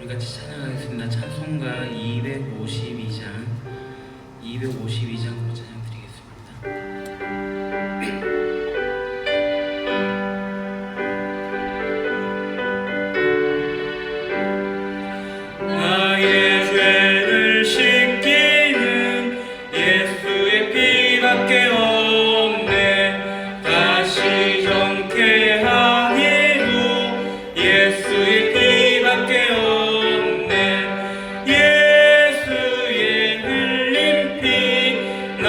우리 같이 찬양하겠습니다. 찬송가 252장으로 찬양 드리겠습니다. 나의 죄를 씻기는 예수의 피밖에 없네. 다시 정케하기도 예수의 피밖에 없네. 예수의 흘린 피 날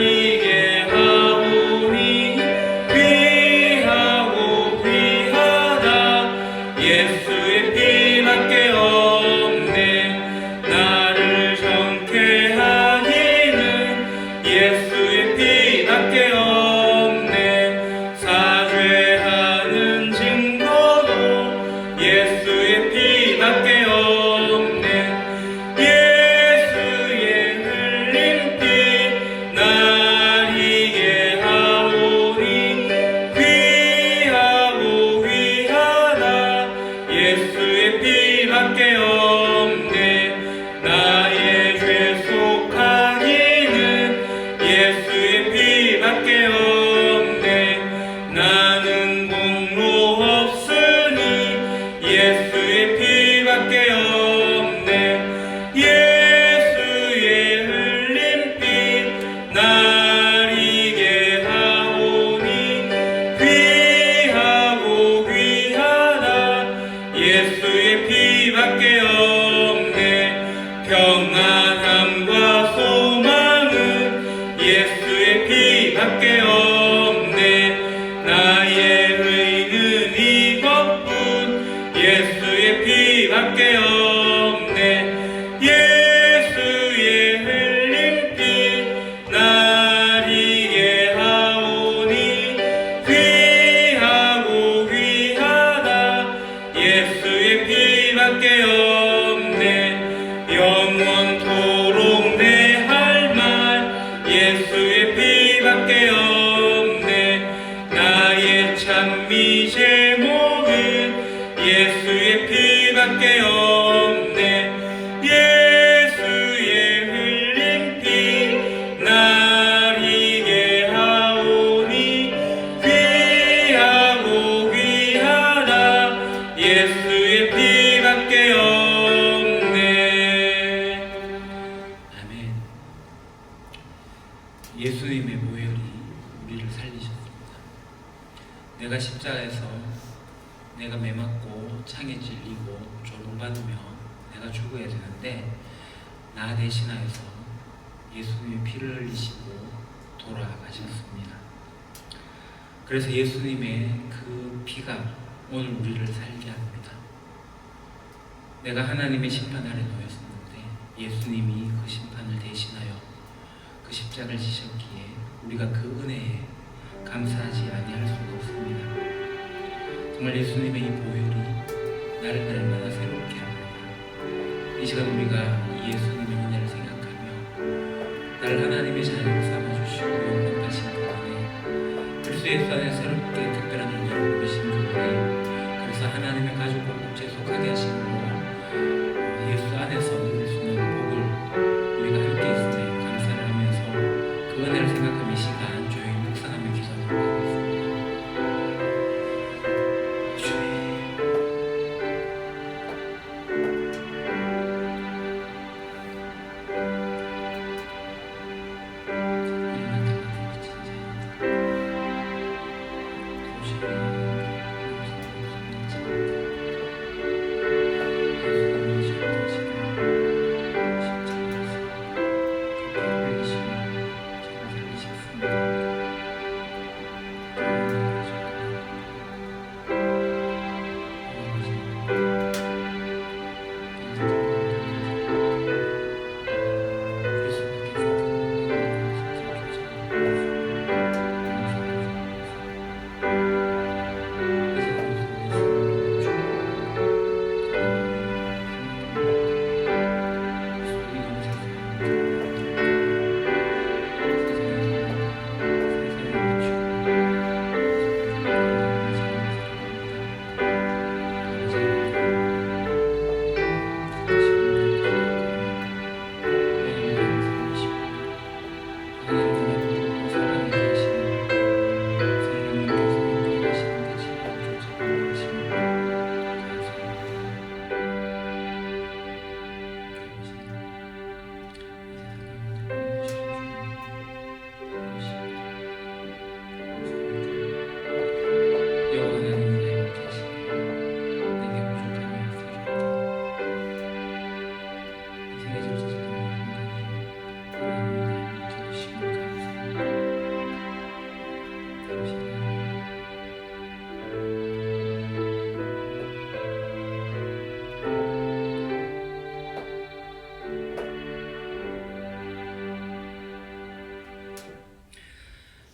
이게 하오니 귀하고 귀하다. 예수의 피밖에 없네. 나를 정케하기는 예수의 피밖에 없네. 사죄하는 증거도 예수의 피밖에 없네. 예수의 흘린 피 날 이게 하오니 귀하고 귀하다. 예수의 피밖에 없네. 나의 죄 속하기는 예수의 피밖에 없네. 나는 공로 없으니 예수의 피밖에 없네. 예수의 흘린 피 날 이게 하오니 귀하고 귀하다. 예수의 피밖에 없네. 평안함과 소망은 예수의 피밖에 없네. 나의 의는 이것뿐 예수의 피밖에 없네. 예수의 흘린 피 날 이게 하오니 귀하고 귀하다. 예수의 피밖에 없네. 영원토록 내 할 말 예수의 피밖에 없네. 나의 찬미 제목은 예수의 피밖에 없네. 예수의 흘린 피 날 이게 하오니 귀하고 귀하다. 예수의 피밖에 없네. 아멘. 예수님의 보혈이 우리를 살리셨습니다. 내가 십자가에서 내가 매맞고 창에 찔리고 조롱받으며 내가 죽어야 되는데 나 대신하여서 예수님의 피를 흘리시고 돌아가셨습니다. 그래서 예수님의 그 피가 오늘 우리를 살게 합니다. 내가 하나님의 심판 아래 놓였었는데 예수님이 그 심판을 대신하여 그 십자가를 지셨기에 우리가 그 은혜에 감사하지 아니할 수가 없습니다. 정말 예수님의 이 보혈이 나를 날마다 새롭게 합니다. 이 시간 우리가 이 예수님의 은혜를 생각하며 나를 하나님의 자녀로 삼아주시고 영광하신 그분의 그리스도 예수 안에 새롭게 특별한 은혜를 부르신 그분의 그래서 하나님의 가족 공동체에 속하게 하시고 예수 안에서 누릴 수 있는 복을 우리가 함께 있음에 감사를 하면서 그 은혜를 생각하며 이 시간 조용히 묵상하며 기도하도록 하겠습니다. 주님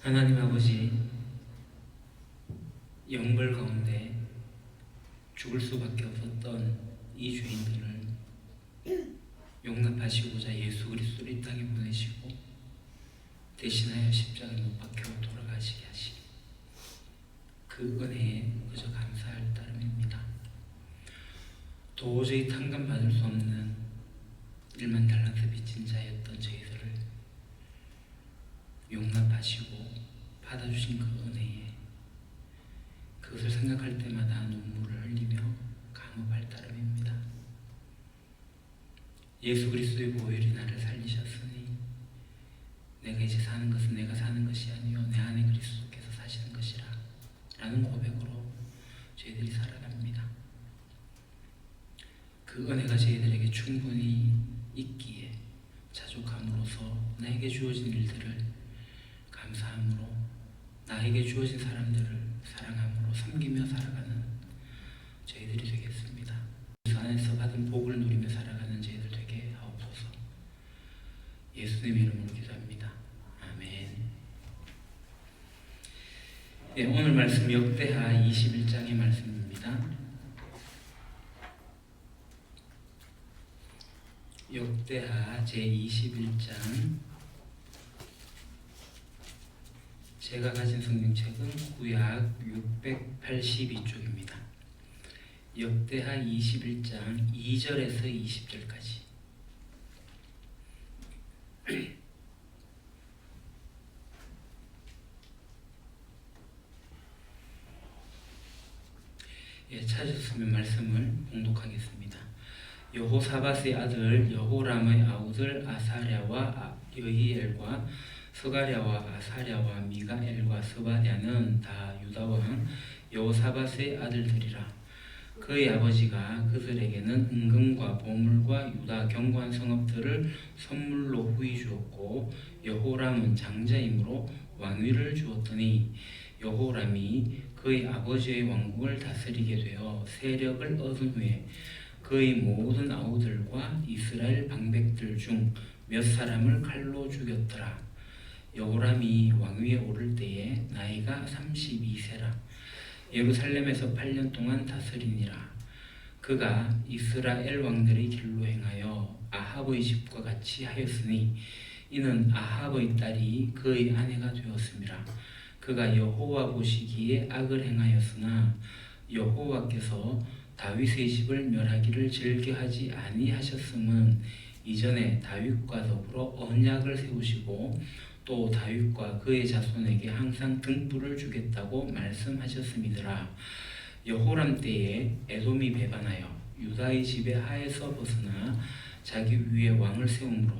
하나님 아버지, 영벌 가운데 죽을 수밖에 없었던 이 죄인들을 용납하시고자 예수 그리스도를 이 땅에 보내시고 대신하여 십자가에 못 박혀 돌아가시게 하시니 그 은혜에 그저 감사할 따름입니다. 도저히 탕감받을 수 없는 1만 달란트 빚진 자였던 저희들을 용납하시고 받아주신 그 은혜에 그것을 생각할 때마다 눈물을 흘리며 감업할 따름입니다. 예수 그리스도의 보혈이 나를 살리셨으니 내가 이제 사는 것은 내가 사는 것이 아니요 내 안에 그리스도께서 사시는 것이라 라는 고백으로 저희들이 살아갑니다. 그 은혜가 저희들에게 충분히 있기에 자족함으로써 나에게 주어진 일들을 감사함으로 나에게 주어진 사람들을 사랑함으로 섬기며 살아가는 저희들이 되겠습니다. 그 안에서 받은 복을 누리며 살아가는 저희들 되게 하옵소서. 예수님의 이름으로 기도합니다. 아멘. 네, 오늘 말씀 역대하 21장의 말씀입니다. 역대하 제21장. 제가 가진 성경책은 구약 682쪽입니다. 역대하 21장 2절에서 20절까지. 예, 찾으셨으면 말씀을 봉독하겠습니다. 여호사밧의 아들 여호람의 아우들 아사랴와 여히엘과 스가랴와 아사랴와 미가엘과 스바랴는 다 유다왕 여호사밧의 아들들이라. 그의 아버지가 그들에게는 은금과 보물과 유다 견고한 성읍들을 선물로 후히 주었고 여호람은 장자이므로 왕위를 주었더니 여호람이 그의 아버지의 왕국을 다스리게 되어 세력을 얻은 후에 그의 모든 아우들과 이스라엘 방백들 중 몇 사람을 칼로 죽였더라. 여호람이 왕위에 오를 때에 나이가 32세라. 예루살렘에서 8년 동안 다스리니라. 그가 이스라엘 왕들의 길로 행하여 아합의 집과 같이 하였으니 이는 아합의 딸이 그의 아내가 되었음이라. 그가 여호와 보시기에 악을 행하였으나 여호와께서 다윗의 집을 멸하기를 즐겨하지 아니하셨음은 이전에 다윗과 더불어 언약을 세우시고 또 다윗과 그의 자손에게 항상 등불을 주겠다고 말씀하셨음이더라. 여호람 때에 에돔이 배반하여 유다의 지배 하에서 벗어나 자기 위에 왕을 세우므로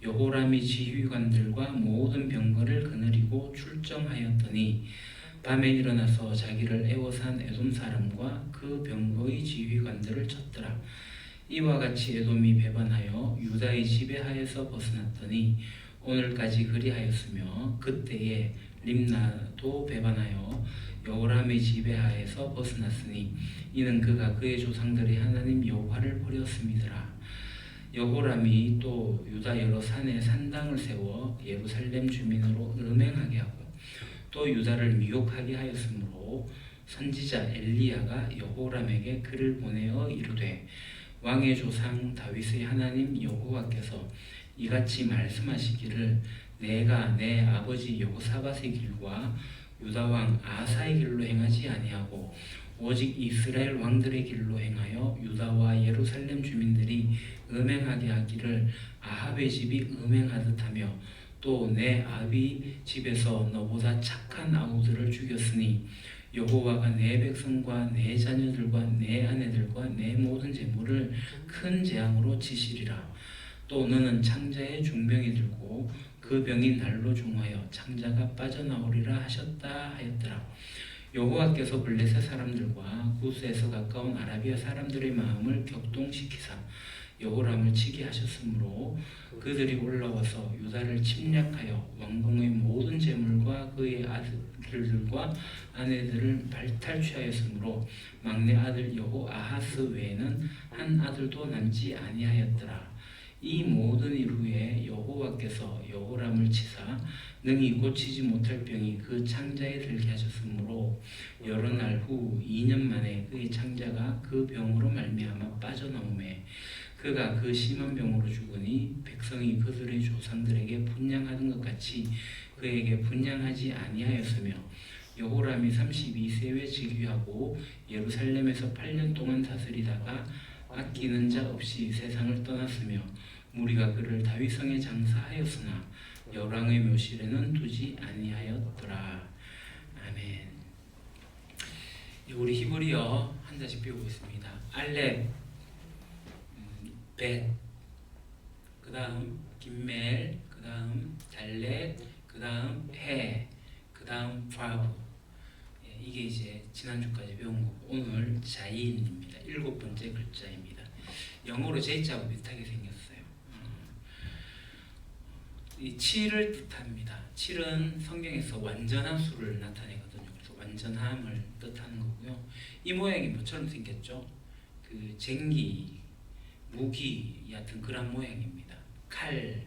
여호람이 지휘관들과 모든 병거를 거느리고 출정하였더니 밤에 일어나서 자기를 애워싼 에돔 사람과 그 병거의 지휘관들을 쳤더라. 이와 같이 에돔이 배반하여 유다의 지배하에서 벗어났더니 오늘까지 그리하였으며 그때에 림나도 배반하여 여호람의 지배하에서 벗어났으니 이는 그가 그의 조상들의 하나님 여호와를 버렸음이더라. 여호람이 또 유다 여러 산에 산당을 세워 예루살렘 주민으로 음행하게 하고 또 유다를 미혹하게 하였으므로 선지자 엘리야가 여호람에게 글을 보내어 이르되 왕의 조상 다윗의 하나님 여호와께서 이같이 말씀하시기를 내가 내 아버지 여호사밧의 길과 유다 왕 아사의 길로 행하지 아니하고 오직 이스라엘 왕들의 길로 행하여 유다와 예루살렘 주민들이 음행하게 하기를 아합의 집이 음행하듯 하며 또 내 아비 집에서 너보다 착한 아우들을 죽였으니 여호와가 내 백성과 내 자녀들과 내 아내들과 내 모든 재물을 큰 재앙으로 치시리라. 또 너는 창자의 중병이 들고 그 병이 날로 중하여 창자가 빠져나오리라 하셨다 하였더라. 여호와께서 블레셋 사람들과 구스에서 가까운 아라비아 사람들의 마음을 격동시키사 여호람을 치게 하셨으므로 그들이 올라와서 유다를 침략하여 왕궁의 모든 재물과 그의 아들들과 아내들을 발탈취하였으므로 막내 아들 여호아하스 외에는 한 아들도 남지 아니하였더라. 이 모든 일 후에 여호와께서 여호람을 고치사 능히 고치지 못할 병이 그 창자에 들게 하셨으므로 여러 날 후 2년 만에 그의 창자가 그 병으로 말미암아 빠져나오매 그가 그 심한 병으로 죽으니 백성이 그들의 조상들에게 분향하던 것 같이 그에게 분향하지 아니하였으며 여호람이 32세에 즉위하고 예루살렘에서 8년 동안 다스리다가 아끼는 자 없이 세상을 떠났으며 무리가 그를 다윗성에 장사하였으나 열왕의 묘실에는 두지 아니하였더라. 아멘. 우리 히브리어 한 자씩 배우고 있습니다. 알렙, 벳, 그 다음 김멜, 그 다음 달렛, 그 다음 해, 그 다음 바브. 이게 이제 지난주까지 배운 거고 오늘 자인입니다. 7번째 글자입니다. 영어로 J자하고 비슷하게 생겼어요. 이 7을 뜻합니다. 7은 성경에서 완전한 수를 나타내거든요. 그래서 완전함을 뜻하는 거고요. 이 모양이 뭐처럼 생겼죠? 그 쟁기, 무기 같은 그런 모양입니다. 칼,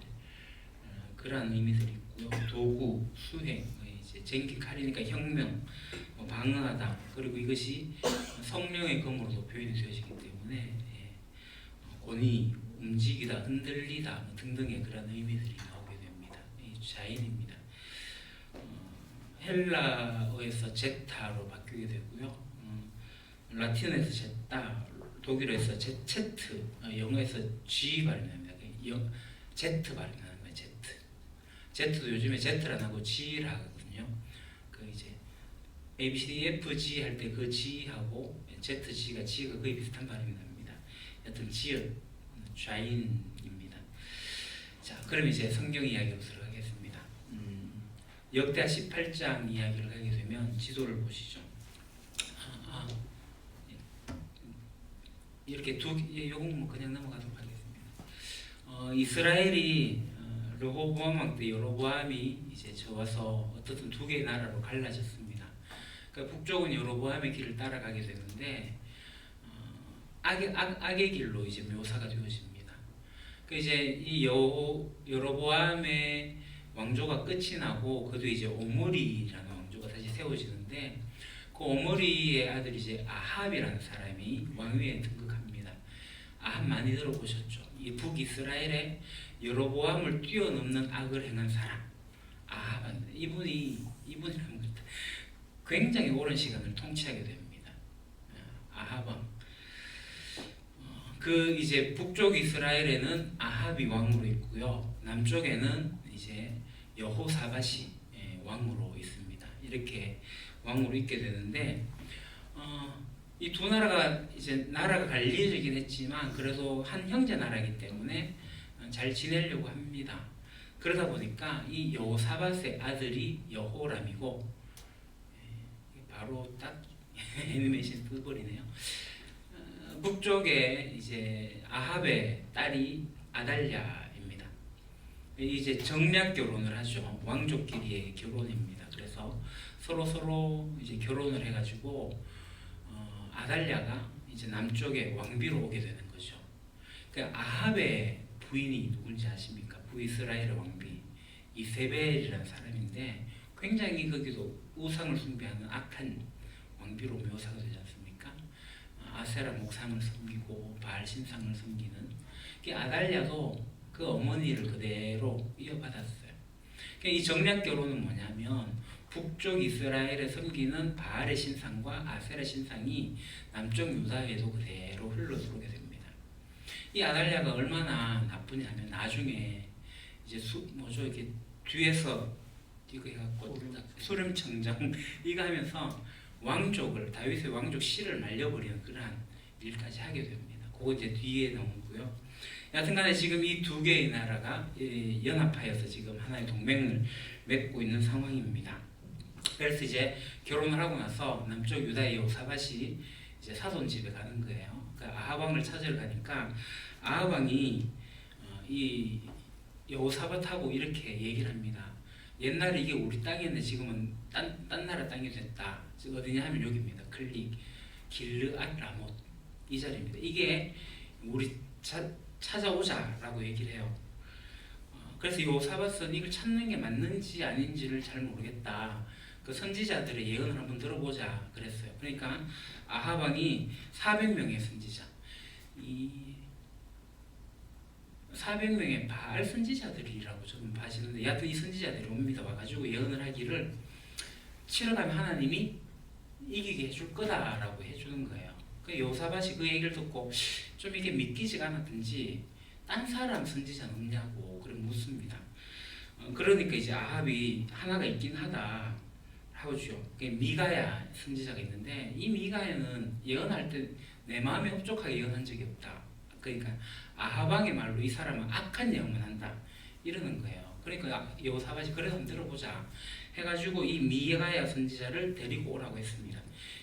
그런 의미들이 있고요. 도구, 수행, 이제 쟁기 칼이니까 혁명, 방어하다. 그리고 이것이 성령의 검으로도 표현이 되어지기 때문에 권위, 움직이다, 흔들리다 등등의 그런 의미들이 나오게 됩니다. 자인입니다. 헬라어에서 제타로 바뀌게 되고요. 라틴어에서 제타, 독일어에서 제트, 영어에서 G 발음이 납니다. 제트 발음이 나는 거예요. 제트. 제트도 요즘에 제트라 하고 G라 하거든요. 그 이제 A, B, C, D, F, G 할 때 그 G하고 ZG가 G가 거의 비슷한 발음이 납니다. 여튼 지읒, 좌인입니다. 자, 그럼 이제 성경 이야기로 들어가겠습니다. 역대하 18장 이야기를 하게 되면 지도를 보시죠. 이렇게 요건 뭐 그냥 넘어가도록 하겠습니다. 이스라엘이 르호보암 왕 때 여로보암이 이제 저와서 어떻든 두 개의 나라로 갈라졌습니다. 그러니까 북쪽은 여로보암의 길을 따라가게 되는데 악의 길로 이제 묘사가 되어집니다. 그 이제 이 여로보암의 왕조가 끝이 나고 그도 이제 오므리라는 왕조가 다시 세워지는데 그 오므리의 아들이 이제 아합이라는 사람이 왕위에 등극합니다. 아합 많이 들어보셨죠? 이 북이스라엘에 여로보암을 뛰어넘는 악을 행한 사람 아합입니다. 이분이라는 것 굉장히 오랜 시간을 통치하게 됩니다. 아합 왕. 그 이제 북쪽 이스라엘에는 아합이 왕으로 있고요. 남쪽에는 이제 여호사밧이 왕으로 있습니다. 이렇게 왕으로 있게 되는데 이 두 나라가 이제 나라가 갈리어지긴 했지만 그래도 한 형제 나라이기 때문에 잘 지내려고 합니다. 그러다 보니까 이 여호사밧의 아들이 여호람이고 바로 딱 애니메이션 뜨버리네요. 북쪽에 이제 아합의 딸이 아달랴입니다. 이제 정략 결혼을 하죠. 왕족끼리의 결혼입니다. 그래서 서로 이제 결혼을 해가지고 아달랴가 이제 남쪽에 왕비로 오게 되는 거죠. 그러니까 아합의 부인이 누군지 아십니까? 북이스라엘의 왕비 이세벨이라는 사람인데 굉장히 거기도 우상을 숭배하는 악한 왕비로 묘사가 되지 않습니까? 아세라 목상을 섬기고 바알 신상을 섬기는 아달랴도 그 어머니를 그대로 이어받았어요. 그러니까 이 정략 결혼은 뭐냐면 북쪽 이스라엘에 섬기는 바알의 신상과 아세라 신상이 남쪽 유다에도 그대로 흘러 들어오게 됩니다. 이 아달랴가 얼마나 나쁘냐면 나중에 이제 이렇게 뒤에서 이거 해갖고 수렴청정 이거 하면서 왕족을 다윗의 왕족 씨를 말려버리는 그러한 일까지 하게 됩니다. 그거 이제 뒤에 나오고요. 여하튼간에 지금 이 두 개의 나라가 연합하여서 지금 하나의 동맹을 맺고 있는 상황입니다. 그래서 이제 결혼을 하고 나서 남쪽 유다의 여호사밧이 이제 사돈 집에 가는 거예요. 그러니까 아합 왕을 찾으러 가니까 아합 왕이 이 여호사밧하고 이렇게 얘기를 합니다. 옛날에 이게 우리 땅이었는데 지금은 딴 나라 땅이 됐다. 지금 어디냐 하면 여기입니다. 길르앗 라못 이 자리입니다. 이게 우리 찾아오자라고 얘기를 해요. 그래서 요사밧은 이걸 찾는 게 맞는지 아닌지를 잘 모르겠다. 그 선지자들의 예언을 한번 들어보자 그랬어요. 그러니까 아합 왕이 400명의 선지자, 이 400명의 바알 선지자들이라고 좀 봐지는데, 여하튼 이 선지자들이 옵니다. 와가지고 예언을 하기를 치러가면 하나님이 이기게 해줄 거다라고 해주는 거예요. 그 요사밧이 그 얘기를 듣고 좀 이게 믿기지가 않았든지 딴 사람 선지자는 없냐고 그래 묻습니다. 그러니까 이제 아합이 하나가 있긴 하다 하죠. 미가야 선지자가 있는데, 이 미가야는 예언할 때 내 마음에 흡족하게 예언한 적이 없다. 그러니까 아합 왕의 말로 이 사람은 악한 예언만 한다 이러는 거예요. 그러니까 여호사밧이 그래서 한번 들어보자 해가지고 이 미가야 선지자를 데리고 오라고 했습니다.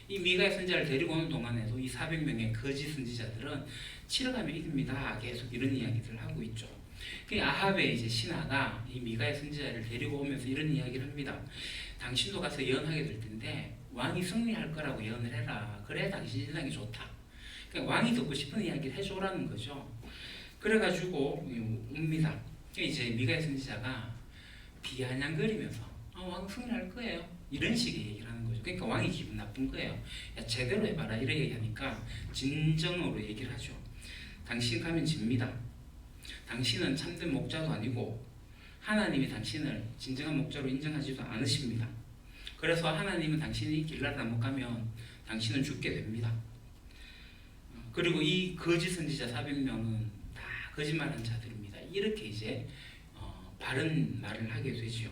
이 미가야 선지자를 데리고 오는 동안에도 이 400명의 거짓 선지자들은 치러가면 이깁니다 계속 이런 이야기들을 하고 있죠. 그 아합의 이제 신하가 이 미가야 선지자를 데리고 오면서 이런 이야기를 합니다. 당신도 가서 예언하게 될 텐데 왕이 승리할 거라고 예언을 해라. 그래야 당신 신상이 좋다. 그러니까 왕이 듣고 싶은 이야기를 해줘라는 거죠. 그래가지고 옵니다. 이제 미가야 선지자가 비아냥거리면서 왕 승리할 거예요 이런 식의 얘기를 하는 거죠. 그러니까 왕이 기분 나쁜 거예요. 야, 제대로 해봐라 이런 얘기하니까 진정으로 얘기를 하죠. 당신 가면 집니다. 당신은 참된 목자도 아니고 하나님이 당신을 진정한 목자로 인정하지도 않으십니다. 그래서 하나님은 당신이 길라를 못 가면 당신은 죽게 됩니다. 그리고 이 거짓 선지자 400명은 다 거짓말한 자들입니다. 이렇게 이제 바른 말을 하게 되죠.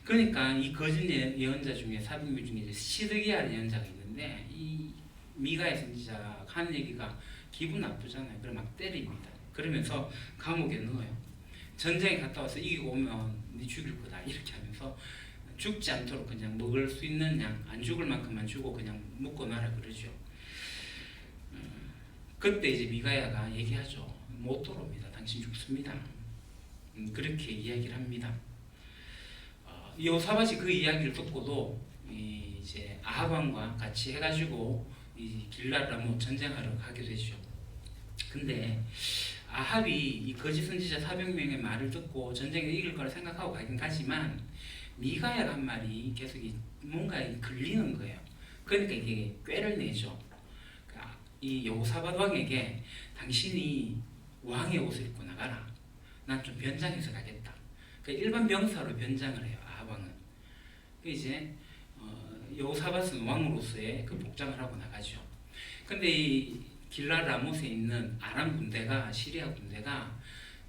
그러니까 이 거짓 예언자 중에 400명 중에 이제 시드기야 예언자가 있는데, 이 미가야 선지자가 하는 얘기가 기분 나쁘잖아요. 그래 막 때립니다. 그러면서 감옥에 넣어요. 전쟁에 갔다 와서 이기고 오면 네 죽일 거다 이렇게 하면서 죽지 않도록 그냥 먹을 수 있는 양, 안 죽을 만큼만 주고 그냥 먹고 놔라 그러죠. 그때 이제 미가야가 얘기하죠. 못 돌아옵니다. 당신 죽습니다. 그렇게 이야기를 합니다. 여호사밧이 그 이야기를 듣고도 이제 아합 왕과 같이 해가지고 이 길라라모 전쟁하러 가게 되죠. 근데 아합이 이 거짓 선지자 400명의 말을 듣고 전쟁에 이길 거라 생각하고 가긴 가지만 미가야가 한 말이 계속 뭔가 걸리는 거예요. 그러니까 이게 꾀를 내죠. 이 여호사밧 왕에게 당신이 왕의 옷을 입고 나가라. 난 좀 변장해서 가겠다. 그러니까 일반 병사로 변장을 해요. 아합 왕은. 이제 여호사밧은 왕으로서의 그 복장을 하고 나가죠. 근데 이 길라 라못에 있는 아람 군대가, 시리아 군대가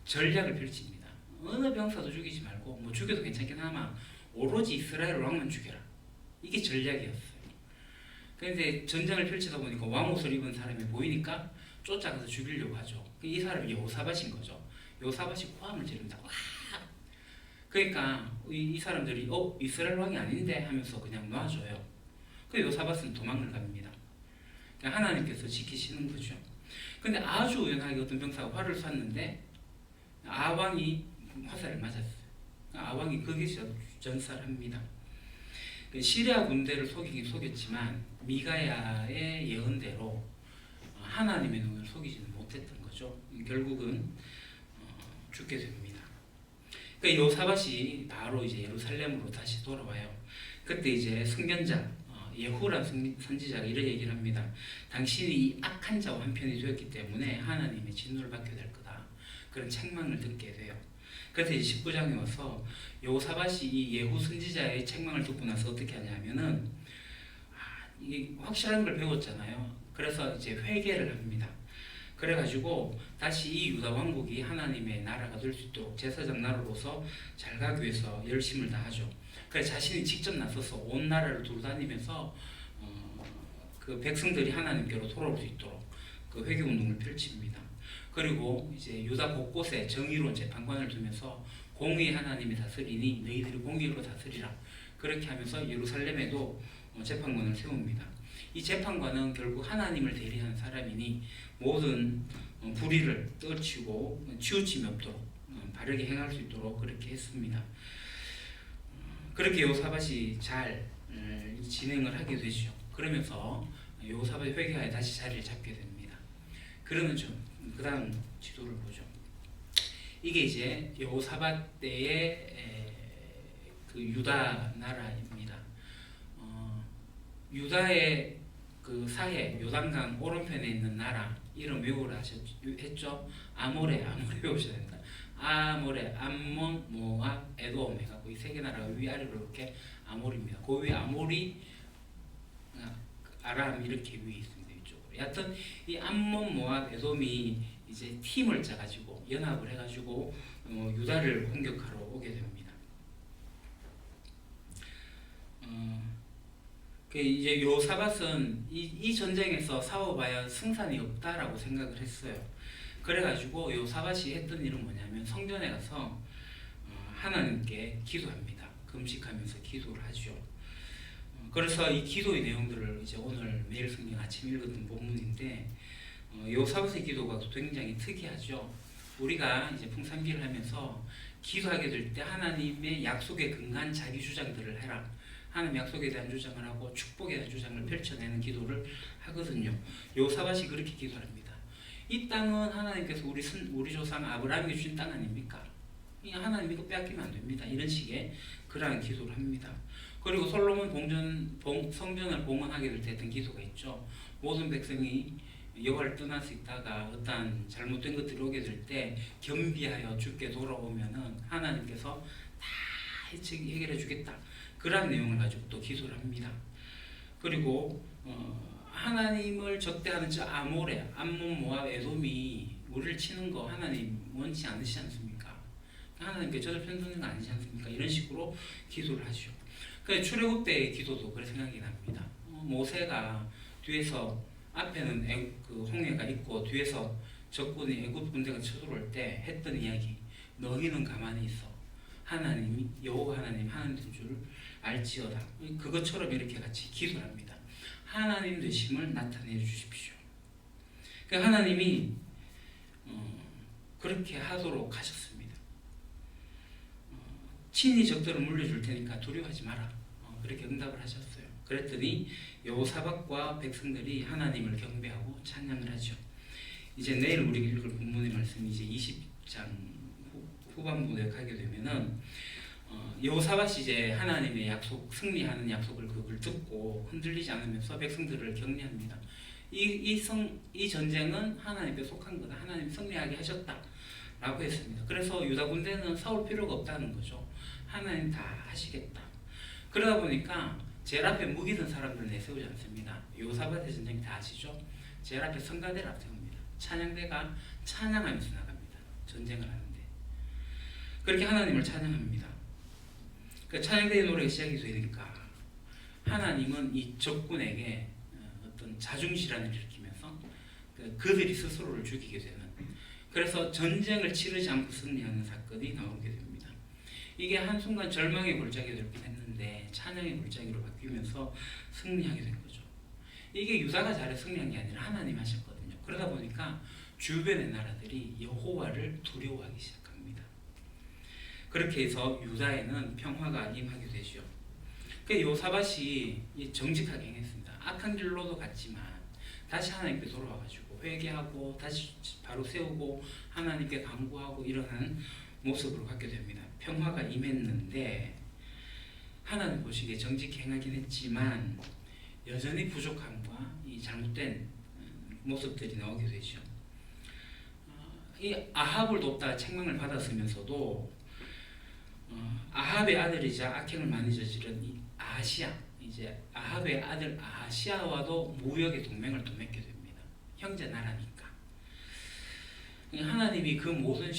전략을 펼칩니다. 어느 병사도 죽이지 말고, 뭐 죽여도 괜찮긴 하나 오로지 이스라엘 왕만 죽여라. 이게 전략이었어요. 그런데 전쟁을 펼치다 보니까 왕옷을 입은 사람이 보이니까 쫓아가서 죽이려고 하죠. 이 사람이 여호사밧인 거죠. 여호사밧이 고함을 지릅니다. 와! 그러니까 이 사람들이 이스라엘 왕이 아닌데 하면서 그냥 놔줘요. 그 여호사밧은 도망을 갑니다. 그러니까 하나님께서 지키시는 거죠. 근데 아주 우연하게 어떤 병사가 활을 쐈는데 아왕이 화살을 맞았어요. 아왕이 거기서 전사를 합니다. 시리아 군대를 속이긴 속였지만 미가야의 예언대로 하나님의 눈을 속이지는 못했던 거죠. 결국은 죽게 됩니다. 그러니까 여호사밧이 바로 이제 예루살렘으로 다시 돌아와요. 그때 이제 선견자 예후란 선지자가 이런 얘기를 합니다. 당신이 이 악한 자와 한편이 되었기 때문에 하나님의 진노를 받게 될 거다. 그런 책망을 듣게 돼요. 그래서 이제 19장에 와서 여호사밧이 이 예후 선지자의 책망을 듣고 나서 어떻게 하냐면은 이게 확실한 걸 배웠잖아요. 그래서 이제 회개를 합니다. 그래가지고 다시 이 유다 왕국이 하나님의 나라가 될 수 있도록 제사장 나라로서 잘 가기 위해서 열심을 다하죠. 그래서 자신이 직접 나서서 온 나라를 돌아다니면서 그 백성들이 하나님께로 돌아올 수 있도록 그 회개 운동을 펼칩니다. 그리고 이제 유다 곳곳에 정의로운 재판관을 두면서 공의 하나님이 다스리니 너희들이 공의로 다스리라. 그렇게 하면서 예루살렘에도 재판관을 세웁니다. 이 재판관은 결국 하나님을 대리하는 사람이니 모든 불의를 떨치고 치우침이 없도록 바르게 행할 수 있도록 그렇게 했습니다. 그렇게 여호사밧이 잘 진행을 하게 되죠. 그러면서 여호사밧이 회개하여 다시 자리를 잡게 됩니다. 그러면 좀 그 다음 지도를 보죠. 이게 이제 여호사밧 때의 그 유다 나라입니다. 유다의 그 사해 요단강 오른편에 있는 나라 이름 외우라 했죠. 아모레 외우셔야 된다. 아모레, 암몬, 모압, 에돔 해갖고 이 세 개 나라가 위아래로 이렇게 아모리입니다. 그 위에 아모리, 아람 이렇게 위에 있습니다. 이쪽으로. 여하튼 이 암몬, 모압, 에돔이 이제 팀을 짜가지고 연합을 해가지고 유다를 공격하러 오게 됩니다. 그 이제 요사밧은 이 전쟁에서 싸워봐야 승산이 없다라고 생각을 했어요. 그래가지고 요사밧이 했던 일은 뭐냐면 성전에 가서 하나님께 기도합니다. 금식하면서 기도를 하죠. 그래서 이 기도의 내용들을 이제 오늘 매일 성경 아침 읽었던 본문인데 요사밧의 기도가 굉장히 특이하죠. 우리가 이제 풍산기를 하면서 기도하게 될 때 하나님의 약속에 근거한 자기 주장들을 해라. 하나님 약속에 대한 주장을 하고 축복에 대한 주장을 펼쳐내는 기도를 하거든요. 요사밧이 그렇게 기도합니다. 이 땅은 하나님께서 우리 조상 아브라함에게 주신 땅 아닙니까? 하나님 이거 빼앗기면 안 됩니다. 이런 식의 그러한 기도를 합니다. 그리고 솔로몬 성전을 봉헌하게 될 때 했던 기도가 있죠. 모든 백성이 여호와를 떠나서 있다가 어떠한 잘못된 것들이 오게 될 때 겸비하여 주께 돌아오면은 하나님께서 다 해결해 주겠다. 그런 내용을 가지고 또 기도를 합니다. 그리고 하나님을 적대하는 저 아모레, 암몬, 모압, 에돔이 우리를 치는 거 하나님 원치 않으시지 않습니까? 하나님께 저들 편드는 거 아니지 않습니까? 이런 식으로 기도를 하죠. 그 출애굽 때의 기도도 그래 생각이 납니다. 모세가 뒤에서 앞에는 그 홍해가 있고 뒤에서 적군이 애굽 군대가 쳐들어올 때 했던 이야기. 너희는 가만히 있어. 하나님이 여호와 하나님 하나님 줄 알지어다. 그것처럼 이렇게 같이 기도를 합니다. 하나님 되심을 나타내 주십시오. 그러니까 하나님이 그렇게 하도록 하셨습니다. 친히 적들을 물려줄 테니까 두려워하지 마라. 그렇게 응답을 하셨어요. 그랬더니 여호사밧과 백성들이 하나님을 경배하고 찬양을 하죠. 이제 내일 우리가 읽을 본문의 말씀이 이제 20장 후반부에 가게 되면은 여호사밧이 이제 하나님의 약속, 승리하는 약속을 그걸 듣고 흔들리지 않으면서 백성들을 격려합니다. 이 전쟁은 하나님께 속한 거다. 하나님 승리하게 하셨다라고 했습니다. 그래서 유다 군대는 싸울 필요가 없다는 거죠. 하나님 다 하시겠다. 그러다 보니까 제일 앞에 무기 든 사람들을 내세우지 않습니다. 여호사밧의 전쟁 다 아시죠? 제일 앞에 성가대를 앞세웁니다. 찬양대가 찬양하면서 나갑니다. 전쟁을 하는데 그렇게 하나님을 찬양합니다. 그 찬양대의 노래가 시작이 되니까 하나님은 이 적군에게 어떤 자중질환을 일으키면서 그들이 스스로를 죽이게 되는, 그래서 전쟁을 치르지 않고 승리하는 사건이 나오게 됩니다. 이게 한순간 절망의 골짜기가 될 뻔했는데 찬양의 골짜기로 바뀌면서 승리하게 된 거죠. 이게 유다가 잘해 승리한 게 아니라 하나님 하셨거든요. 그러다 보니까 주변의 나라들이 여호와를 두려워하기 시작합니다. 그렇게 해서 유다에는 평화가 임하게 되죠. 그 여호사밧이 정직하게 행했습니다. 악한 길로도 갔지만 다시 하나님께 돌아와가지고 회개하고 다시 바로 세우고 하나님께 간구하고 이러한 모습으로 갖게 됩니다. 평화가 임했는데 하나님 보시기에 정직히 행하긴 했지만 여전히 부족함과 이 잘못된 모습들이 나오게 되죠. 이 아합을 돕다가 책망을 받았으면서도 아합의 아들이자 악행을 많이 저지른 이 아하시아, 이제 아합의 아들 아하시아와도 무역의 동맹을 또 맺게 됩니다. 형제 나라니까. 하나님이 그 모든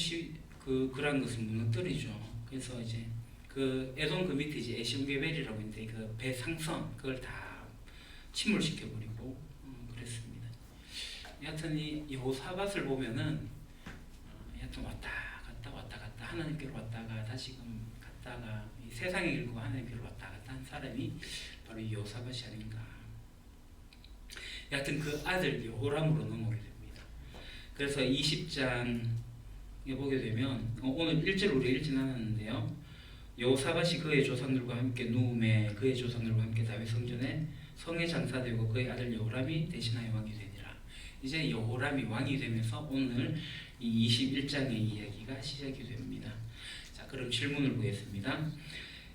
그런 것을 무너뜨리죠. 그래서 이제 그 에돔 그 밑에 이제 에시온게벨이라고 있는데 그 배상선 그걸 다 침몰시켜 버리고 그랬습니다. 여하튼 이 여호사밧을 보면은 여하튼 왔다 갔다 하나님께로 왔다가 다시금 갔다가 이 세상의 길과 하나님께로 왔다 갔다 한 사람이 바로 이 여호사밧이 아닌가. 여하튼 그 아들 여호람으로 넘어오게 됩니다. 그래서 20장에 보게 되면 오늘 1절 우리 읽진 않았는데요. 여호사밧이 그의 조상들과 함께 누움에 그의 조상들과 함께 다윗 성전에 성에 장사되고 그의 아들 여호람이 대신하여 왕이 되니라. 이제 여호람이 왕이 되면서 오늘 이 21장의 이야기가 시작이 됩니다. 자, 그럼 질문을 보겠습니다.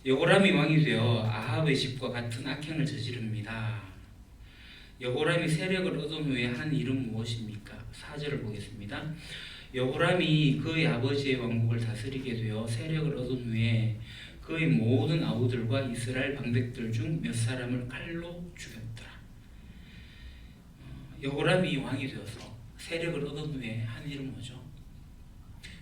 여호람이 왕이 되어 아합의 집과 같은 악행을 저지릅니다. 여호람이 세력을 얻은 후에 한 일은 무엇입니까? 4절을 보겠습니다. 여호람이 그의 아버지의 왕국을 다스리게 되어 세력을 얻은 후에 그의 모든 아우들과 이스라엘 방백들 중 몇 사람을 칼로 죽였더라. 여호람이 왕이 되어서 세력을 얻은 후에 한 일은 뭐죠?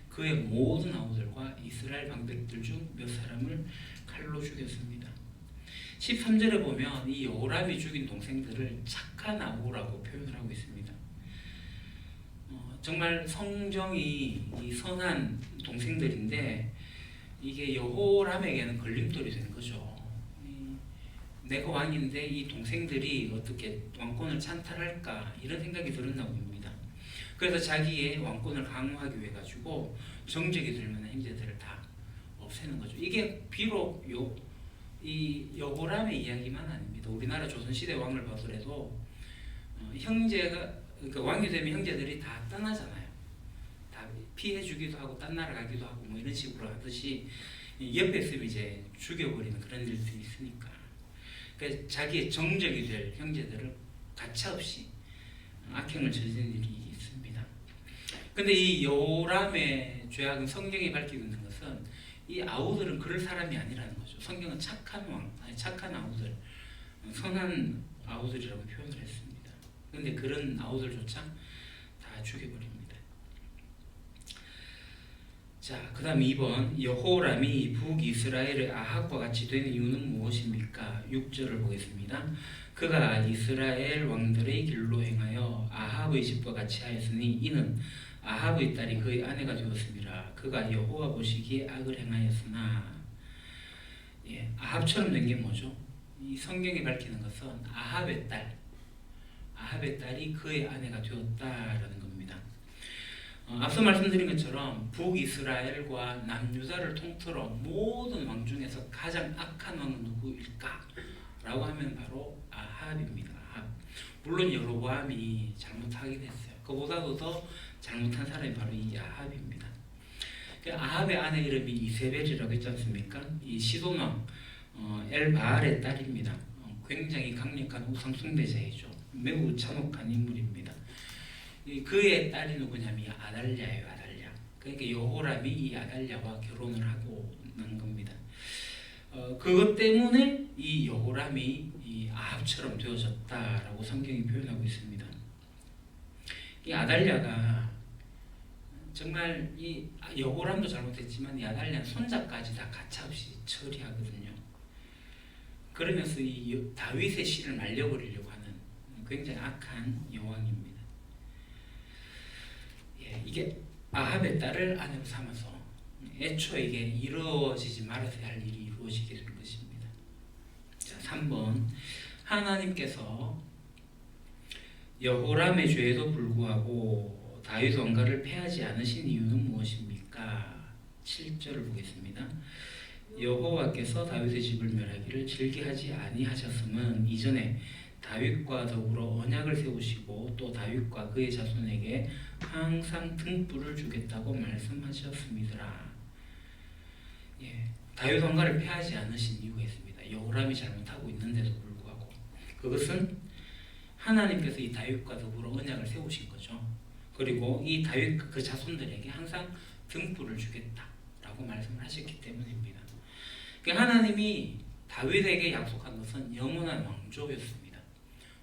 그의 모든 아우들과 이스라엘 방백들 중 몇 사람을 칼로 죽였습니다. 13절에 보면 이 여호람이 죽인 동생들을 착한 아우라고 표현을 하고 있습니다. 정말 성정이 이 선한 동생들인데 이게 여호람에게는 걸림돌이 되는 거죠. 내가 왕인데 이 동생들이 어떻게 왕권을 찬탈할까 이런 생각이 들었나 봅니다. 그래서 자기의 왕권을 강화하기 위해 가지고 정적이 될 만한 형제들을 다 없애는 거죠. 이게 비록 이 여호람의 이야기만 아닙니다. 우리나라 조선시대 왕을 보더라도 형제가 그러니까 왕이 되면 형제들이 다 떠나잖아요. 다 피해주기도 하고 딴 나라 가기도 하고 뭐 이런 식으로 하듯이 옆에 있으면 이제 죽여버리는 그런 일들이 있으니까. 그러니까 자기의 정적이 될 형제들을 가차없이 악행을 저지른 일이 있습니다. 근데 이 여호람의 죄악은 성경이 밝히고 있는 것은 이 아우들은 그럴 사람이 아니라는 거죠. 성경은 착한 왕, 아니 착한 아우들, 선한 아우들이라고 표현을 했습니다. 그런데 그런 아우들조차 다 죽여버립니다. 자, 그 다음 2번 여호람이 북이스라엘의 아합과 같이 된 이유는 무엇입니까? 6절을 보겠습니다. 그가 이스라엘 왕들의 길로 행하여 아합의 집과 같이 하였으니 이는 아합의 딸이 그의 아내가 되었습니다. 그가 여호와 보시기에 악을 행하였으나 아합처럼 된 게 뭐죠? 이 성경이 밝히는 것은 아합의 딸이 그의 아내가 되었다라는 겁니다. 앞서 말씀드린 것처럼 북이스라엘과 남유다를 통틀어 모든 왕 중에서 가장 악한 왕은 누구일까? 라고 하면 바로 아합입니다. 아합. 물론 여로보암이 잘못하긴 했어요. 그보다도 더 잘못한 사람이 바로 이 아합입니다. 아합의 아내 이름이 이세벨이라고 했지 않습니까? 이 시돈왕 엘바알의 딸입니다. 굉장히 강력한 우상 숭배자이죠. 매우 참혹한 인물입니다. 그의 딸이 누구냐면 아달랴예요. 아달랴. 그러니까 여호람이 이 아달랴와 결혼을 하고 난 겁니다. 그것 때문에 이 여호람이 이 아합처럼 되어졌다라고 성경이 표현하고 있습니다. 이 아달랴가 정말 이 여호람도 잘못했지만 이 아달랴는 손자까지 다 가차없이 처리하거든요. 그러면서 이 다윗의 씨를 말려버리려고 하는 굉장히 악한 여왕입니다. 이게 아합의 딸을 아내로 삼아서 애초에 이게 이루어지지 말아야 할 일이 이루어지게 된 것입니다. 자, 3번 하나님께서 여호람의 죄에도 불구하고 다윗 왕가를 패하지 않으신 이유는 무엇입니까? 7절을 보겠습니다. 여호와께서 다윗의 집을 멸하기를 즐겨하지 아니하셨음은 이전에 다윗과 더불어 언약을 세우시고 또 다윗과 그의 자손에게 항상 등불을 주겠다고 말씀하셨습니다. 다윗 왕가를 패하지 않으신 이유가 있습니다. 여호람이 잘못하고 있는데도 불구하고 그것은 하나님께서 이 다윗과 더불어 언약을 세우신 거죠. 그리고 이 다윗 그 자손들에게 항상 등불을 주겠다라고 말씀을 하셨기 때문입니다. 하나님이 다윗에게 약속한 것은 영원한 왕조였습니다.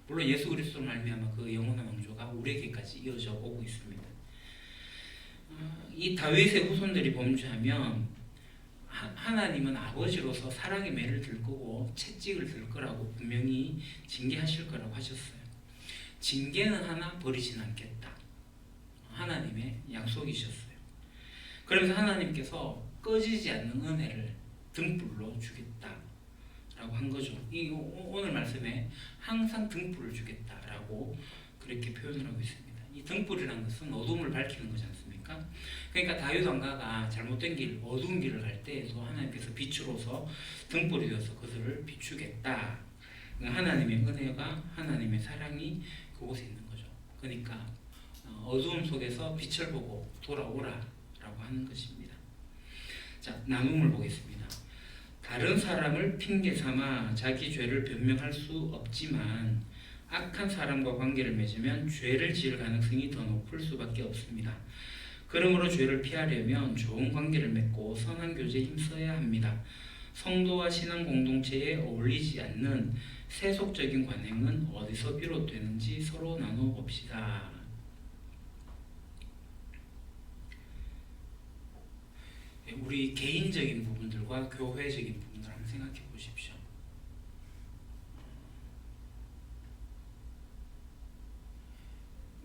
물론 예수 그리스도로 말미암아 그 영원한 왕조가 우리에게까지 이어져 오고 있습니다. 이 다윗의 후손들이 범죄하면 하나님은 아버지로서 사랑의 매를 들 거고 채찍을 들 거라고 분명히 징계하실 거라고 하셨어요. 징계는 하나 버리진 않겠다. 하나님의 약속이셨어요. 그러면서 하나님께서 꺼지지 않는 은혜를 등불로 주겠다라고 한 거죠. 이 오늘 말씀에 항상 등불을 주겠다라고 그렇게 표현을 하고 있습니다. 이 등불이라는 것은 어둠을 밝히는 거지 않습니까? 그러니까 다윗 왕가가 잘못된 길, 어두운 길을 갈 때에도 하나님께서 빛으로서 등불이 되어서 그들을 비추겠다. 하나님의 은혜가 하나님의 사랑이 그곳에 있는 거죠. 그러니까 어두움 속에서 빛을 보고 돌아오라라고 하는 것입니다. 자, 나눔을 보겠습니다. 다른 사람을 핑계 삼아 자기 죄를 변명할 수 없지만 악한 사람과 관계를 맺으면 죄를 지을 가능성이 더 높을 수밖에 없습니다. 그러므로 죄를 피하려면 좋은 관계를 맺고 선한 교제에 힘써야 합니다. 성도와 신앙 공동체에 어울리지 않는 세속적인 관행은 어디서 비롯되는지 서로 나눠봅시다. 우리 개인적인 부분들과 교회적인 부분들 한번 생각해 보십시오.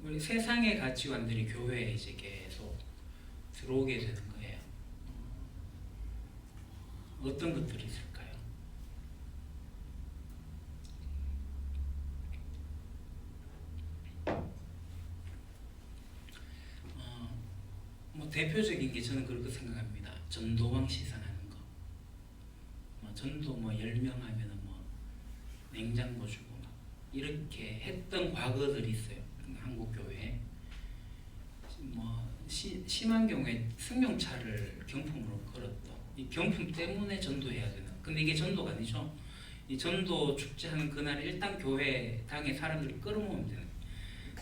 우리 세상의 가치관들이 교회에 이제 계속 들어오게 되는 거예요. 어떤 것들이 있을까요? 뭐 대표적인 게 저는 그렇게 생각합니다. 전도왕 시상하는 거. 전도 10명 하면은 냉장고 주고 막 이렇게 했던 과거들이 있어요. 한국 교회에. 심한 경우에 승용차를 경품으로 걸었다. 이 경품 때문에 전도해야 되나? 근데 이게 전도가 아니죠. 이 전도 축제하는 그날 일단 교회 당에 사람들을 끌어모으면 되는.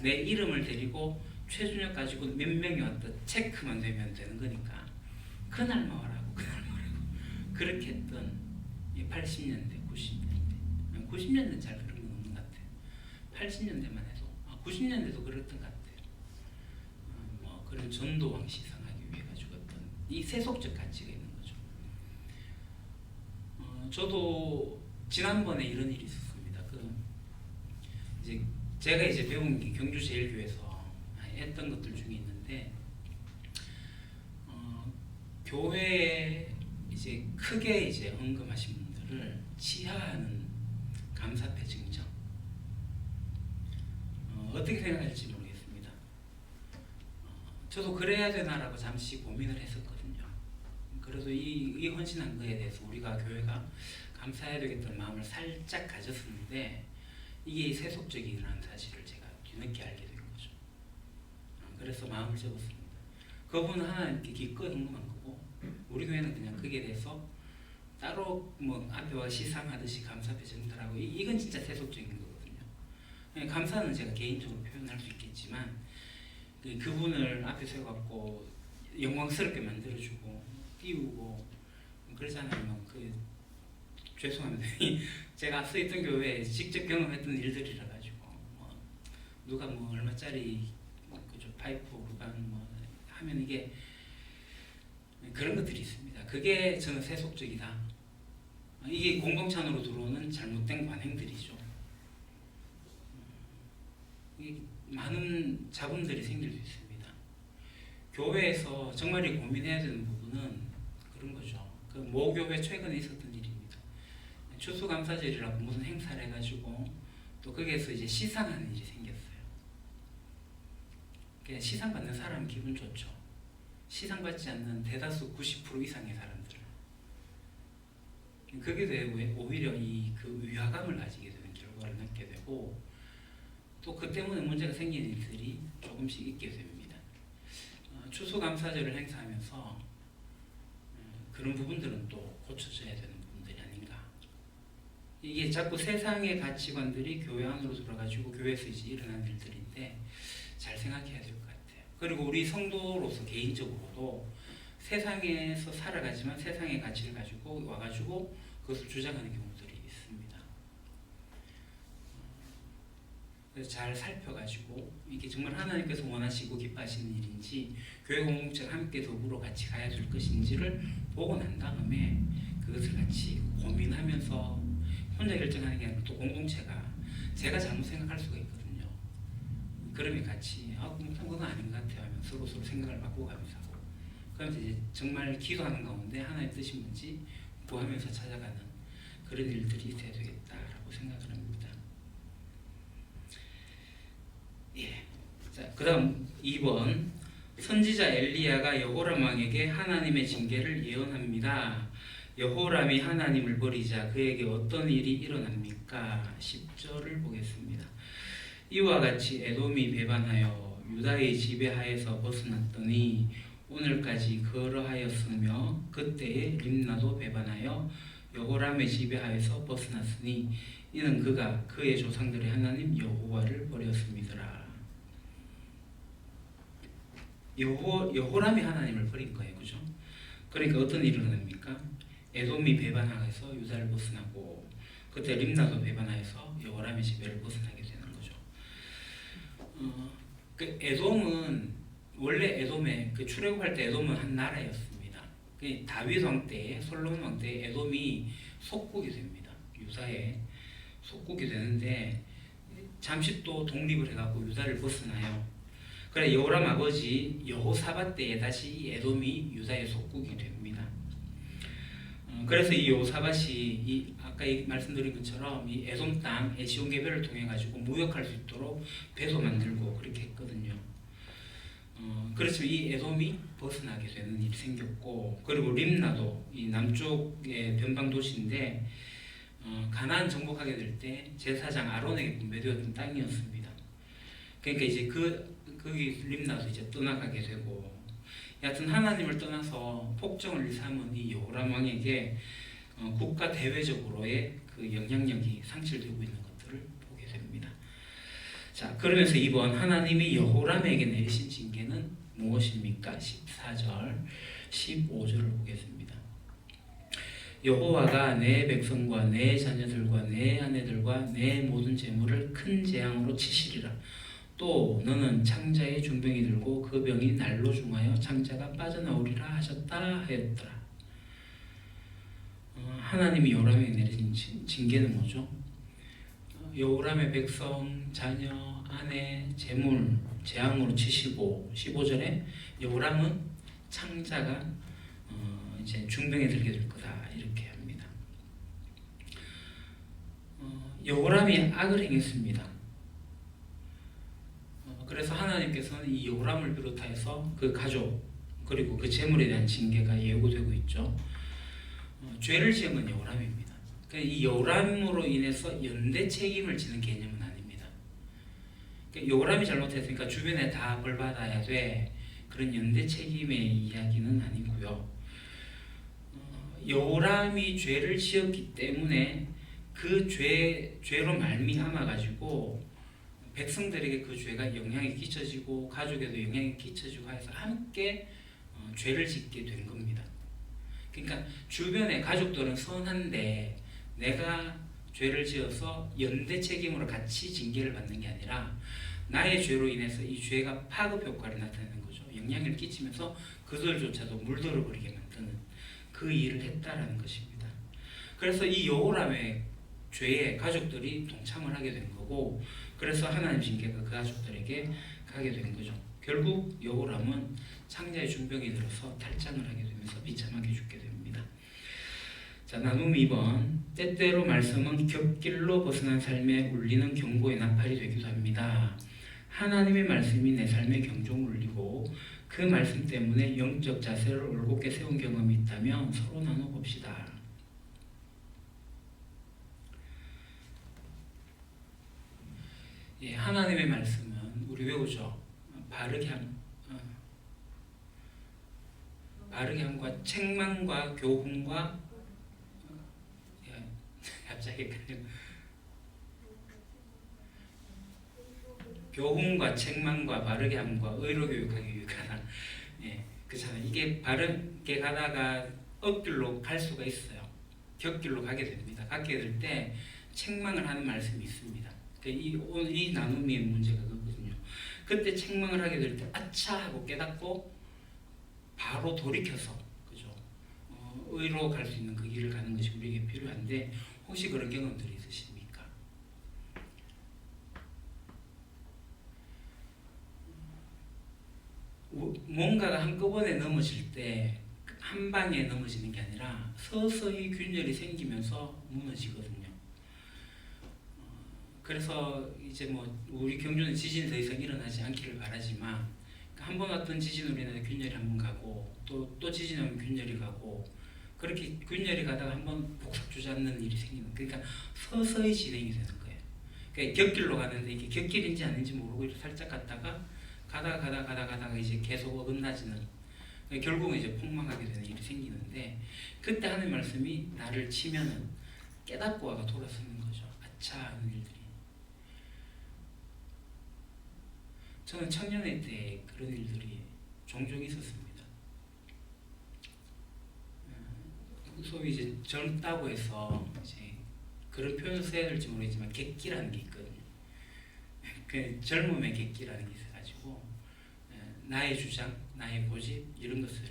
내 이름을 데리고 최준혁 가지고 몇 명이 왔다 체크만 되면 되는 거니까 그날만 와라고 그날만 와라고 그렇게 했던 80년대, 90년대 잘 그런 건 없는 것 같아요. 80년대만 해도 90년대도 그랬던 것 같아요. 그런 전도왕 시상하기 위해 가지고 어떤 이 세속적 가치가 있는 거죠. 저도 지난번에 이런 일이 있었습니다. 이제 제가 이제 배운 게 경주제일교회에서 했던 것들 중에 있는데 교회에 이제 크게 이제 헌금하신 분들을 치하하는 감사패 증정. 어떻게 생각할지 모르겠습니다. 저도 그래야 되나라고 잠시 고민을 했었거든요. 그래도 이 헌신한 거에 대해서 우리가 교회가 감사해야 되겠다는 마음을 살짝 가졌었는데 이게 세속적이라는 사실을 제가 뒤늦게 알게 된 거죠. 그래서 마음을 접었습니다. 그분은 하나님께 기꺼이 헌금한 거고 우리 교회는 그냥 거기에 대해서 따로 앞에 와 시상하듯이 감사패 전달하고 이건 진짜 세속적인 거거든요. 감사는 제가 개인적으로 표현할 수 있겠지만 그분을 앞에 세워갖고 영광스럽게 만들어주고 띄우고 그러잖아요. 죄송합니다. 제가 앞서 있던 교회에 직접 경험했던 일들이라 가지고 누가 얼마짜리 파이프 루방 하면 이게 그런 것들이 있습니다. 그게 저는 세속적이다. 이게 공동체 안으로 들어오는 잘못된 관행들이죠. 많은 잡음들이 생길 수 있습니다. 교회에서 정말 고민해야 되는 부분은 그런 거죠. 모교회 최근에 있었던 일입니다. 추수감사절이라고 무슨 행사를 해가지고 또 거기에서 이제 시상하는 일이 생겼어요. 시상 받는 사람은 기분 좋죠. 시상 받지 않는 대다수 90% 이상의 사람들. 거기에 대해 오히려 그 위화감을 가지게 되는 결과를 낳게 되고 또 그 때문에 문제가 생기는 일들이 조금씩 있게 됩니다. 추수감사절을 행사하면서 그런 부분들은 또 고쳐져야 되는 부분들이 아닌가. 이게 자꾸 세상의 가치관들이 교회 안으로 들어가지고 교회에서 이제 일어나는 일들인데 잘 생각해야 될 것 같아요. 그리고 우리 성도로서 개인적으로도 세상에서 살아가지만 세상의 가치를 가지고 와가지고 그것을 주장하는 경우들이 있습니다. 그래서 잘 살펴가지고 이게 정말 하나님께서 원하시고 기뻐하시는 일인지 교회 공동체가 함께 더불어 같이 가야 될 것인지를 보고 난 다음에 그것을 같이 고민하면서 혼자 결정하는 게 아니라 또 공동체가 제가 잘못 생각할 수가 있거든요. 그러면 같이 그건 아닌 것 같아요 하면 서로 생각을 바꿔가면서 하고 그러면서 이제 정말 기도하는 가운데 하나님의 뜻이 뭔지 구하면서 찾아가는 그런 일들이 있어야 되겠다라고 생각을 합니다. 자, 그 다음 2번 선지자 엘리야가 여호람 왕에게 하나님의 징계를 예언합니다. 여호람이 하나님을 버리자 그에게 어떤 일이 일어납니까? 10절을 보겠습니다. 이와 같이 에돔이 배반하여 유다의 지배하에서 벗어났더니 오늘까지 그러하였으며 그때에 림나도 배반하여 여호람의 지배하에서 벗어났으니 이는 그가 그의 조상들의 하나님 여호와를 버렸음이더라. 여호람이 하나님을 버린 거예요, 그죠? 그러니까 어떤 일이 일어납니까? 에돔이 배반하여서 유다를 벗어나고 그때 림나도 배반하여서 여호람의 지배를 벗어나게 되는 거죠. 그 에돔은 원래 에돔에 그 출애굽할 때 에돔은 한 나라였습니다. 그 다윗 왕 때, 솔로몬 왕 때 에돔이 속국이 됩니다. 유다에 속국이 되는데 잠시 또 독립을 해갖고 유다를 벗어나요. 그래 여호람 아버지 여호사밧 때에 다시 이 에돔이 유다의 속국이 됩니다. 그래서 이 여호사밧이 아까 말씀드린 것처럼 이 에돔 땅 에시온게별을 통해 가지고 무역할 수 있도록 배도 만들고 그렇게 했거든요. 그렇지만 이 에돔이 벗어나게 되는 일이 생겼고, 그리고 림나도 이 남쪽의 변방 도시인데 가나안 정복하게 될 때 제사장 아론에게 분배되었던 땅이었습니다. 그러니까 이제 거기 림나도 이제 떠나가게 되고, 여하튼 하나님을 떠나서 폭정을 삼은 이 여호람 왕에게 국가 대외적으로의 그 영향력이 상실되고 있는 것들을 보게 됩니다. 자, 그러면서 이번 하나님이 여호람에게 내리신 징계는 무엇입니까? 14절, 15절을 보겠습니다. 여호와가 내 백성과 내 자녀들과 내 아내들과 내 모든 재물을 큰 재앙으로 치시리라. 또 너는 창자의 중병이 들고 그 병이 날로 중하여 창자가 빠져나오리라 하셨다 하였더라. 하나님이 여호람에게 내리신 징계는 뭐죠? 여호람의 백성, 자녀, 아내, 재물 재앙으로 치시고, 15절에 여호람은 창자가 이제 중병에 들게 될 거다 이렇게 합니다. 여호람이 악을 행했습니다. 그래서 하나님께서는 이 여호람을 비롯해서 그 가족 그리고 그 재물에 대한 징계가 예고되고 있죠. 죄를 지은 건 여호람입니다. 그러니까 이 여호람으로 인해서 연대 책임을 지는 개념은 아닙니다. 그러니까 여호람이 잘못했으니까 주변에 다 벌받아야 돼, 그런 연대 책임의 이야기는 아니고요. 여호람이 죄를 지었기 때문에 그 죄로 말미암아 가지고 백성들에게 그 죄가 영향이 끼쳐지고 가족에도 영향이 끼쳐지고 해서 함께 죄를 짓게 된 겁니다. 그러니까 주변의 가족들은 선한데 내가 죄를 지어서 연대 책임으로 같이 징계를 받는 게 아니라 나의 죄로 인해서 이 죄가 파급 효과를 나타내는 거죠. 영향을 끼치면서 그들조차도 물들어 버리게 만드는 그 일을 했다라는 것입니다. 그래서 이 여호람의 죄에 가족들이 동참을 하게 된 거고, 그래서 하나님 징계가 그 가족들에게 가게 된 거죠. 결국 여호람은 창자의 중병이 들어서 탈장을 하게 되면서 비참하게 죽게 됩니다. 자, 나눔 2번. 때때로 말씀은 곁길로 벗어난 삶에 울리는 경고의 나팔이 되기도 합니다. 하나님의 말씀이 내 삶에 경종을 울리고 그 말씀 때문에 영적 자세를 올곧게 세운 경험이 있다면 서로 나눠봅시다. 예, 하나님의 말씀은 우리 외우죠. 바르게함과 책망과 교훈과 갑자기 교훈과 책망과 바르게함과 의로 교육하기 유익하다. 예, 그렇잖아요. 이게 바르게 가다가 엇길로 갈 수가 있어요. 곁길로 가게 됩니다. 가게 될 때 책망을 하는 말씀이 있습니다. 이 나눔의 문제가 그거거든요. 그때 책망을 하게 될 때 아차 하고 깨닫고 바로 돌이켜서, 그죠? 의로 갈 수 있는 그 길을 가는 것이 우리에게 필요한데, 혹시 그런 경험들이 있으십니까? 뭔가가 한꺼번에 넘어질 때 한 방에 넘어지는 게 아니라 서서히 균열이 생기면서 무너지거든요. 그래서 이제 우리 경주는 지진이 더 이상 일어나지 않기를 바라지만, 한 번 왔던 지진으로 인해 균열이 한 번 가고 또 지진 오면 균열이 가고, 그렇게 균열이 가다가 한 번 복삭 주저앉는 일이 생기는, 그러니까 서서히 진행이 되는 거예요. 그러니까 곁길로 가는데 이게 곁길인지 아닌지 모르고 살짝 갔다가 가다가 이제 계속 어긋나지는, 결국은 이제 폭망하게 되는 일이 생기는데, 그때 하는 말씀이 나를 치면은 깨닫고 와가 돌아서는 거죠. 아차 하는 일들이. 저는 청년회 때 그런 일들이 종종 있었습니다. 소위 이제 젊다고 해서 이제 그런 표현을 써야 될지 모르겠지만 객기라는 게 있거든요. 그 젊음의 객기라는 게 있어가지고 나의 주장, 나의 고집 이런 것을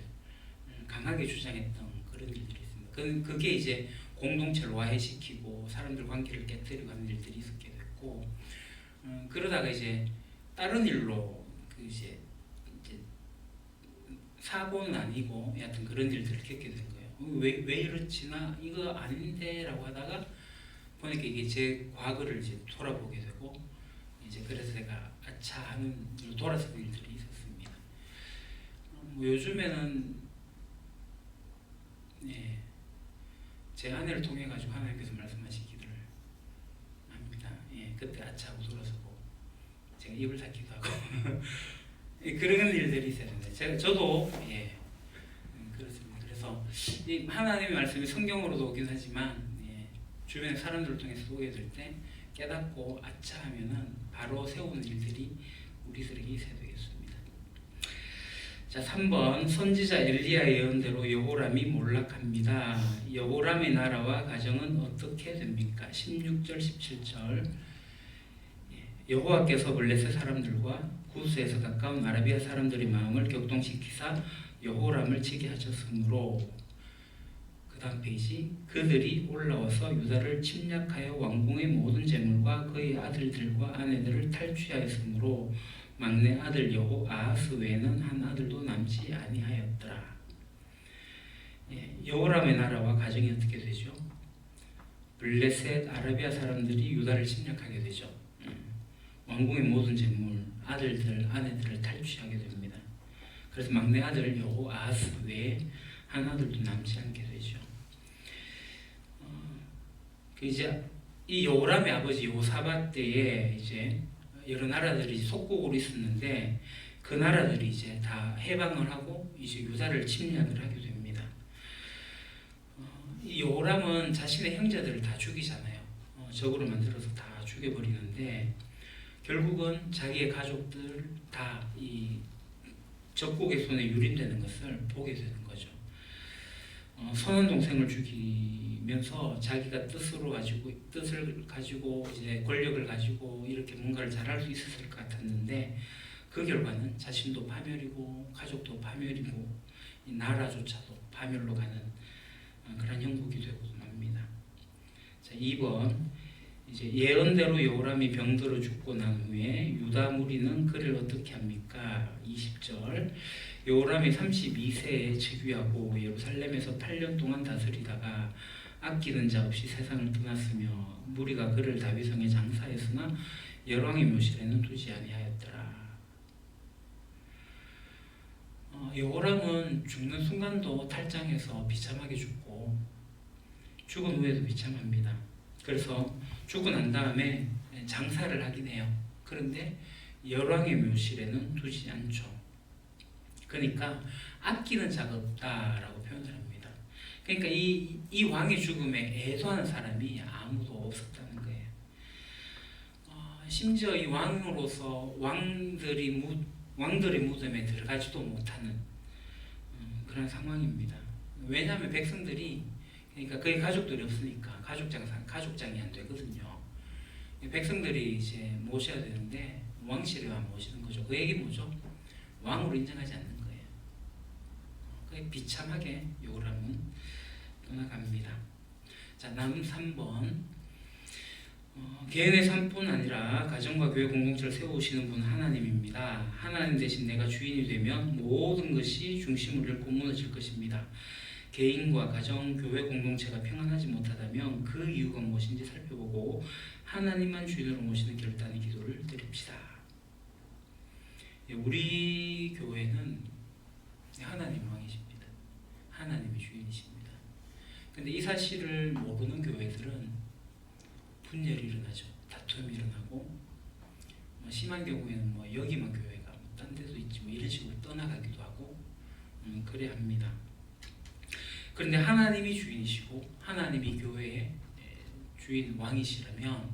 강하게 주장했던 그런 일들이 있습니다. 그게 이제 공동체를 와해시키고 사람들 관계를 깨뜨리고 하는 일들이 있었게 됐고, 그러다가 이제 다른 일로 그 이제 사고는 아니고 여하튼 그런 일들을 겪게 된 거예요. 왜 이렇지? 나 이거 아닌데라고 하다가 보니까 이게 제 과거를 이제 돌아보게 되고, 이제 그래서 제가 아차 하는 일로 돌아서는 일들이 있었습니다. 뭐 요즘에는 제 아내를 통해 가지고 하나님께서 말씀하시기를 합니다. 그때 아차하고 돌아서고 제가 입을 닫기도 하고 그런 일들이 있어야 된다. 저도 그렇습니다. 그래서 이 하나님의 말씀이 성경으로도 오긴 하지만 주변의 사람들을 통해서 오게 될 때 깨닫고 아차하면은 바로 세우는 일들이 우리들에게 있어야 되겠습니다. 자, 3번 선지자 엘리야의 예언대로 여호람이 몰락합니다. 여호람의 나라와 가정은 어떻게 됩니까? 16절 17절 여호와께서 블레셋 사람들과 구스에서 가까운 아라비아 사람들의 마음을 격동시키사 여호람을 치게 하셨으므로, 그 다음 페이지, 그들이 올라와서 유다를 침략하여 왕궁의 모든 재물과 그의 아들들과 아내들을 탈취하였으므로 막내 아들 여호아하스 외에는 한 아들도 남지 아니하였더라. 여호람의 나라와 가정이 어떻게 되죠? 블레셋 아라비아 사람들이 유다를 침략하게 되죠. 왕궁의 모든 재물, 아들들, 아내들을 탈취하게 됩니다. 그래서 막내 아들 여호아하스 외에 한 아들도 남지 않게 되죠. 이제 이 여호람의 아버지 여호사밧 때에 이제 여러 나라들이 속국으로 있었는데 그 나라들이 이제 다 해방을 하고 이제 유다를 침략을 하게 됩니다. 이 여호람은 자신의 형제들을 다 죽이잖아요. 적으로 만들어서 다 죽여버리는데 결국은 자기의 가족들 다 이 적국의 손에 유린되는 것을 보게 되는 거죠. 선한 동생을 죽이면서 자기가 뜻을 가지고 이제 권력을 가지고 이렇게 뭔가를 잘할 수 있었을 것 같았는데 그 결과는 자신도 파멸이고 가족도 파멸이고 이 나라조차도 파멸로 가는 그런 형국이 되고 맙니다. 자, 2번 이제 예언대로 여호람이 병들어 죽고 난 후에 유다 무리는 그를 어떻게 합니까? 20절 여호람이 32세에 즉위하고 예루살렘에서 8년 동안 다스리다가 아끼는 자 없이 세상을 떠났으며 무리가 그를 다윗성에 장사했으나 열왕의 묘실에는 두지 아니하였더라. 여호람은 죽는 순간도 탈장해서 비참하게 죽고 죽은 후에도 비참합니다. 그래서 죽고 난 다음에 장사를 하긴 해요. 그런데 열왕의 묘실에는 두지 않죠. 그러니까 아끼는 자가 없다라고 표현을 합니다. 그러니까 이 왕의 죽음에 애도하는 사람이 아무도 없었다는 거예요. 심지어 이 왕으로서 왕들의 무덤에 들어가지도 못하는 그런 상황입니다. 왜냐하면 백성들이 그러니까 그의 가족들이 없으니까 가족장이 안 되거든요. 백성들이 이제 모셔야 되는데 왕실에 와 모시는 거죠. 그 얘기 뭐죠? 왕으로 인정하지 않는 거예요. 그게 비참하게 여호람은 떠나갑니다. 자, 다음 3번. 개인의 삶뿐 아니라 가정과 교회 공동체를 세우시는 분은 하나님입니다. 하나님 대신 내가 주인이 되면 모든 것이 중심을 잃고 무너질 것입니다. 개인과 가정, 교회 공동체가 평안하지 못하다면 그 이유가 무엇인지 살펴보고 하나님만 주인으로 모시는 결단의 기도를 드립시다. 우리 교회는 하나님 왕이십니다. 하나님이 주인이십니다. 근데 이 사실을 모르는 교회들은 분열이 일어나죠. 다툼이 일어나고 심한 경우에는 여기만 교회가 딴 데도 있지 뭐 이런 식으로 떠나가기도 하고 그래 합니다. 그런데 하나님이 주인이시고 하나님이 교회의 주인 왕이시라면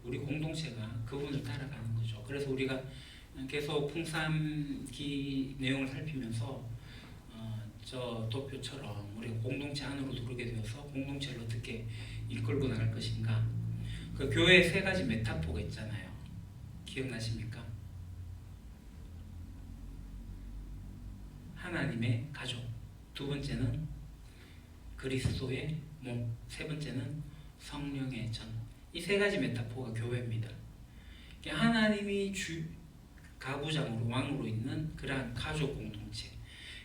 우리 공동체가 그분을 따라가는 거죠. 그래서 우리가 계속 풍삼기 내용을 살피면서 저 도표처럼 우리가 공동체 안으로 들어오게 되어서 공동체를 어떻게 이끌고 나갈 것인가. 그 교회에 세 가지 메타포가 있잖아요. 기억나십니까? 하나님의 가족, 두 번째는 그리스도의 몸, 세 번째는 성령의 전. 이 세 가지 메타포가 교회입니다. 하나님이 가부장으로 왕으로 있는 그러한 가족 공동체,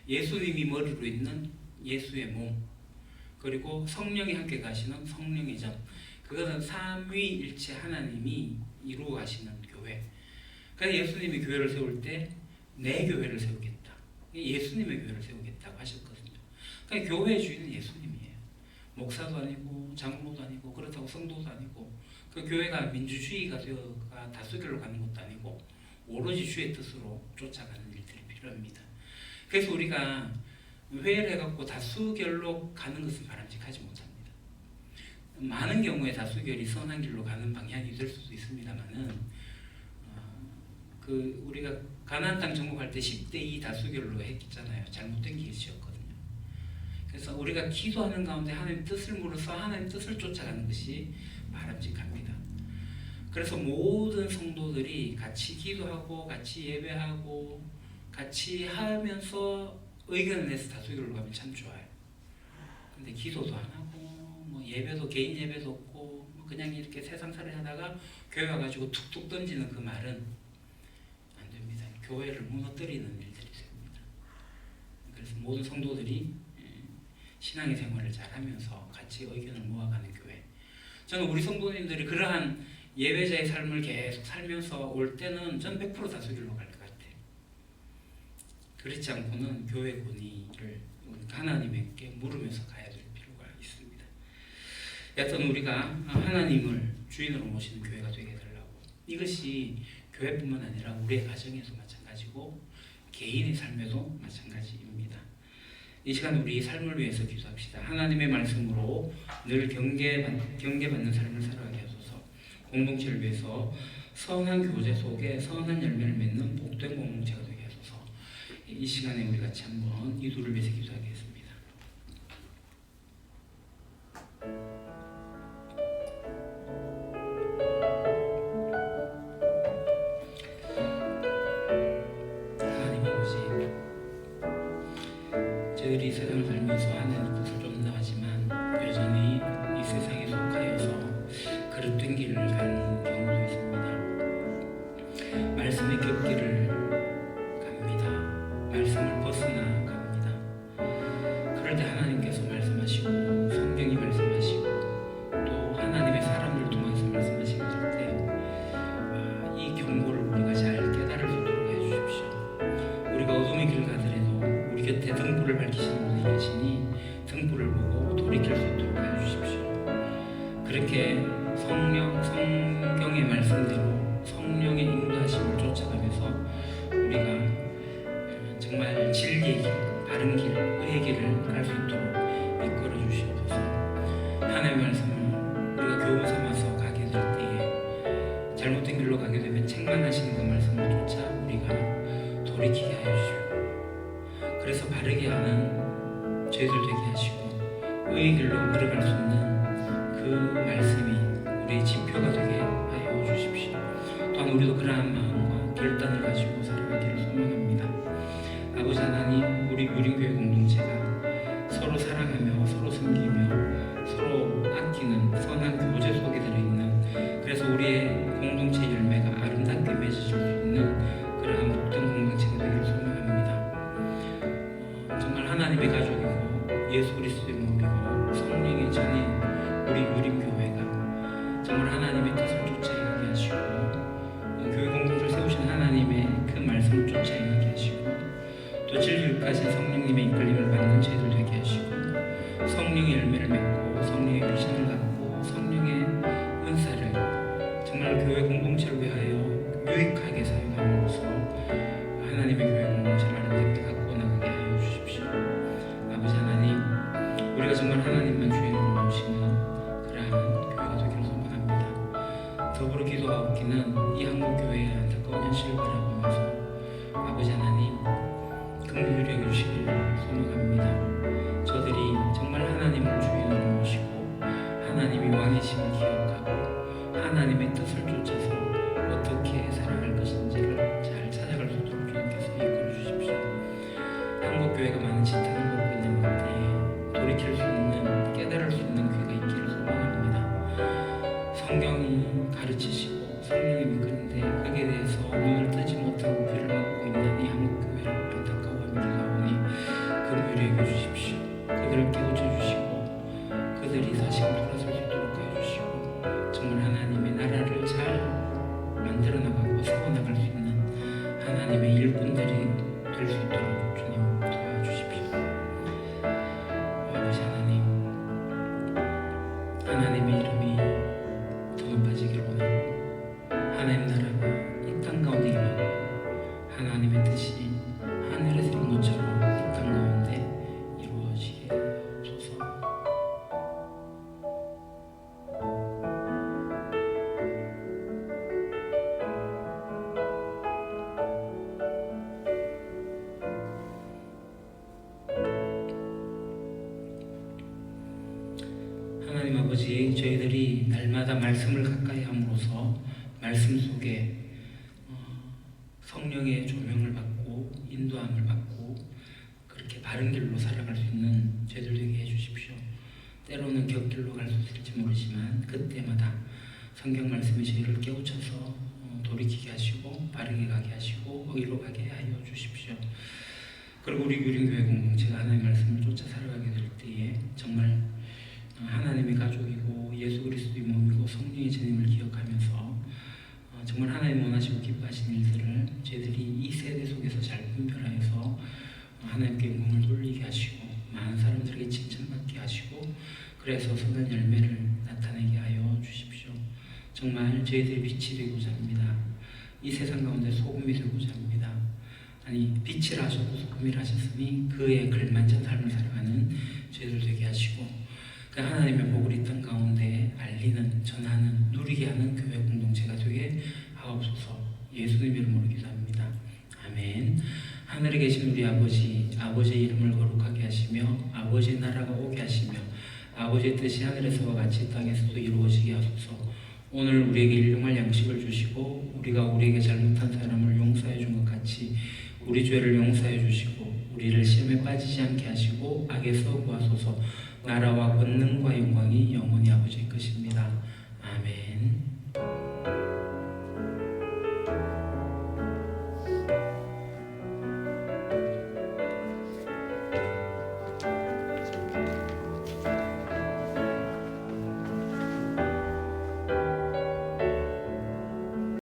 예수님이 머리로 있는 예수의 몸, 그리고 성령이 함께 가시는 성령의 전. 그것은 삼위일체 하나님이 이루어 가시는 교회. 그래서 예수님이 교회를 세울 때 내 교회를 세우겠다, 예수님의 교회를 세우겠다고 하셨거든요. 그러니까 교회의 주인은 예수님이에요. 목사도 아니고 장로도 아니고 그렇다고 성도도 아니고, 그 교회가 민주주의가 되어가 다수결로 가는 것도 아니고 오로지 주의 뜻으로 쫓아가는 일들이 필요합니다. 그래서 우리가 회의를 해갖고 다수결로 가는 것은 바람직하지 못합니다. 많은 경우에 다수결이 선한 길로 가는 방향이 될 수도 있습니다만은 우리가 가나안 땅 정복할 때 10대2 다수결로 했잖아요. 잘못된 계시였거든요. 그래서 우리가 기도하는 가운데 하나님 뜻을 물어서 하나님 뜻을 쫓아가는 것이 바람직합니다. 그래서 모든 성도들이 같이 기도하고 같이 예배하고 같이 하면서 의견을 내서 다수결로 가면 참 좋아요. 근데 기도도 안 하고 뭐 예배도 개인 예배도 없고 뭐 그냥 이렇게 세상살이 하다가 교회 와가지고 툭툭 던지는 그 말은 안 됩니다. 교회를 무너뜨리는 일들이 됩니다. 그래서 모든 성도들이 신앙의 생활을 잘 하면서 같이 의견을 모아가는 교회. 저는 우리 성도님들이 그러한 예배자의 삶을 계속 살면서 올 때는 전 100% 다수결로 갈 것 같아요. 그렇지 않고는 교회 권위를 하나님께 물으면서 가야 될 필요가 있습니다. 여튼 우리가 하나님을 주인으로 모시는 교회가 되게 해달라고, 이것이 교회뿐만 아니라 우리의 가정에도 마찬가지고 개인의 삶에도 마찬가지입니다. 이 시간 우리 삶을 위해서 기도합시다. 하나님의 말씀으로 늘 경계받는 삶을 살아가게 하소서. 공동체를 위해서 선한 교제 속에 선한 열매를 맺는 복된 공동체가 되게 하소서. 이 시간에 우리 같이 한번 이 둘을 위해서 기도하겠습니다. 하나님 아버지, 저희들이 세상을 살면서 하나님 뜻을 쫓는다 하지만 여전히 이 세상에 속하여서 그릇된 길을 가는 경우도 있습니다. 말씀의 곁길을 갑니다. 말씀을 벗어나 갑니다. 그럴 때 하나님께서 말씀하시고 성경이 말씀하시고 또 하나님의 사람들 통해서 말씀하시게 될 때 이 경고를 우리가 잘 깨달을 수 있도록 해주십시오. 우리가 어둠의 길 가더라도 우리 곁에 등불을 밝히시는 분이 계시니 등불을 보고 돌이킬 수 있도록 해주십시오. 그렇게 성경의 말씀대로 성령의 인도하심을 쫓아가면서 우리가 정말 진리의 길, 바른 길, 의의 길을 갈 수 있도록 이끌어 주시옵소서. 하나님의 말씀을 우리가 교훈 삼아서 가게 될 때에 잘못된 길로 가게 되면 책망하시는 그 말씀을 쫓아 우리가 돌이키게 하여 주시고, 그래서 바르게 하는 저희들 되게 하시고 의의 길로 걸어갈 수 있는 그 말씀이 우리의 지표가 되게 하여 주십시오. 또한 우리도 그러한 마음과 결단을 가지고 살아가기를 소망합니다. 아버지 하나님, 우리 유림교회 공동체가 서로 사랑하며 서로 섬기며 서로 아끼는 선한 교제 속에 들어있는, 그래서 우리의 공동체 열매가 아름답게 맺어질 수 있는 그러한 복된 공동체가 되기를 소망합니다. 정말 하나님의 가족이고 예수 그리스도의 몸이고 성령의 전인 우리 유림교회가 정말 하나님의 뜻을 쫓아 행하게 하시고 교회 공동체를 세우신 하나님의 그 말씀을 쫓아 행하게 하시고 또 진리까지 성령님의 이끌림을 받는 저희들 되게 하시고 성령의 열매를 맺고 하나님이 왕이심을 기억하고 하나님의 뜻을 쫓아서 어떻게 살아갈 것인지를 잘 찾아갈 수 있도록 주님께서 이끌어 주십시오. 한국교회가 많은 지탄을 받고 있는 때에 돌이킬 수 있는, 깨달을 수 있는 귀가 있기를 소망합니다. 성경이 가르치시고 성령이 이끄는데 거기에 대해서 눈을 뜨지 못하고 귀를 막고 있는 이 한국교회를 안타까워하며 기도하오니 긍휼히 여겨 주십시오. 그들을 깨우쳐 주시고 그들이 다시금 돌아설 수 있도록 해주시고 정말 하나님의 나라를 잘 만들어 나가고 세워나갈 수 있는 하나님의 일꾼들이 될 수 있도록 주님 도와주십시오. 아버지 하나님, 하나님의 이름이 더 높아지기를 원하고 하나님 나라가 이 땅 가운데 임하고 하나님의 뜻이 하늘에서 이룬 것처럼 이 땅 가운데 이루어지게 하옵소서. 하나님 아버지, 저희들이 날마다 말씀을 가까이 함으로써 말씀 속에 성령의 조명을 받고 인도함을 받고 그렇게 바른 길로 살아갈 수 있는 저희들 되게 해주십시오. 때로는 곁길로 갈 수 있을지 모르지만 그때마다 성경 말씀이 저희를 깨우쳐서 돌이키게 하시고 바르게 가게 하시고 의로 가게 하여 주십시오. 그리고 우리 유림교회 공동체가 하나님의 말씀을 쫓아 살아가게 될 때에 정말 하나님의 가족이고 예수 그리스도의 몸이고 성령의 재림을 기억하면서 정말 하나님 원하시고 기뻐하신 일들을 저희들이 이 세대 속에서 잘 분별하여서 하나님께 영광을 돌리게 하시고 많은 사람들에게 칭찬받게 하시고 그래서 선한 열매를 나타내게 하여 주십시오. 정말 저희들이 빛이 되고자 합니다. 이 세상 가운데 소금이 되고자 합니다. 아니, 빛이라 하셔도 소금이라 하셨으니 그에 걸맞은 삶을 살아가는 저희들 되게 하시고 그 하나님의 복을 이 땅 가운데 알리는, 전하는, 누리게 하는 교회 공동체가 되게 하옵소서. 예수님 이름으로 기도합니다. 아멘. 하늘에 계신 우리 아버지, 아버지의 이름을 거룩하게 하시며 아버지의 나라가 오게 하시며 아버지의 뜻이 하늘에서와 같이 땅에서도 이루어지게 하소서. 오늘 우리에게 일용할 양식을 주시고 우리가 우리에게 잘못한 사람을 용서해 준 것 같이 우리 죄를 용서해 주시고 우리를 시험에 빠지지 않게 하시고 악에서 구하소서. 나라와 권능과 영광이 영원히 아버지의 것입니다. 아멘.